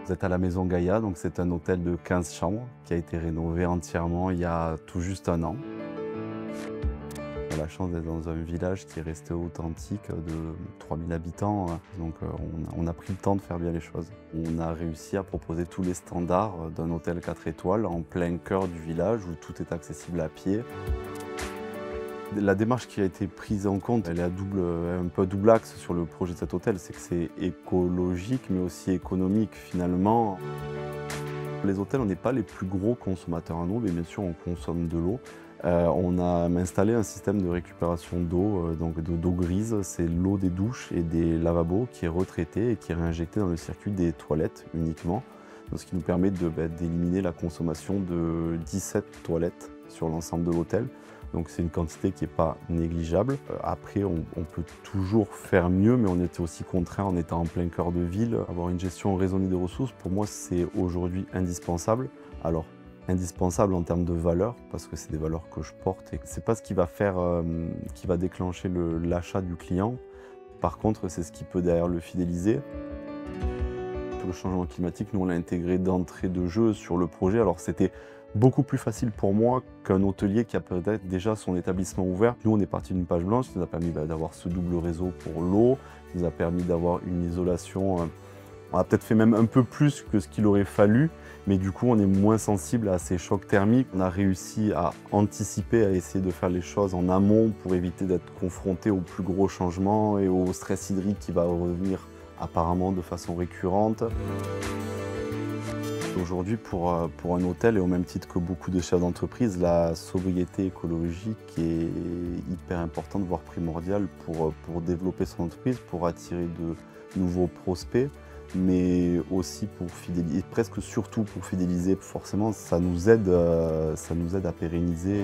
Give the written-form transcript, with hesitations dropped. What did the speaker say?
Vous êtes à la Maison Gaïa, donc c'est un hôtel de 15 chambres qui a été rénové entièrement il y a tout juste un an. On a la chance d'être dans un village qui est resté authentique de 3000 habitants, donc on a pris le temps de faire bien les choses. On a réussi à proposer tous les standards d'un hôtel 4 étoiles en plein cœur du village où tout est accessible à pied. La démarche qui a été prise en compte, elle est un peu double axe sur le projet de cet hôtel, c'est que c'est écologique mais aussi économique finalement. Les hôtels, on n'est pas les plus gros consommateurs en eau, mais bien sûr on consomme de l'eau. On a installé un système de récupération d'eau, donc d'eau grise, c'est l'eau des douches et des lavabos qui est retraitée et qui est réinjectée dans le circuit des toilettes uniquement. Donc, ce qui nous permet d'éliminer la consommation de 17 toilettes sur l'ensemble de l'hôtel. Donc c'est une quantité qui n'est pas négligeable. Après, on peut toujours faire mieux, mais on était aussi contraint en étant en plein cœur de ville. Avoir une gestion raisonnée des ressources, pour moi, c'est aujourd'hui indispensable. Alors, indispensable en termes de valeurs, parce que c'est des valeurs que je porte et c'est pas ce qui va faire, qui va déclencher l'achat du client. Par contre, c'est ce qui peut derrière le fidéliser. Le changement climatique, nous on l'a intégré d'entrée de jeu sur le projet. Alors c'était beaucoup plus facile pour moi qu'un hôtelier qui a peut-être déjà son établissement ouvert. Nous on est parti d'une page blanche qui nous a permis d'avoir ce double réseau pour l'eau, qui nous a permis d'avoir une isolation. On a peut-être fait même un peu plus que ce qu'il aurait fallu, mais du coup on est moins sensible à ces chocs thermiques. On a réussi à anticiper, à essayer de faire les choses en amont pour éviter d'être confronté aux plus gros changements et au stress hydrique qui va revenir apparemment de façon récurrente. Aujourd'hui, pour un hôtel, et au même titre que beaucoup de chefs d'entreprise, la sobriété écologique est hyper importante, voire primordiale pour développer son entreprise, pour attirer de nouveaux prospects, mais aussi pour fidéliser, presque surtout pour fidéliser. Forcément, ça nous aide à pérenniser.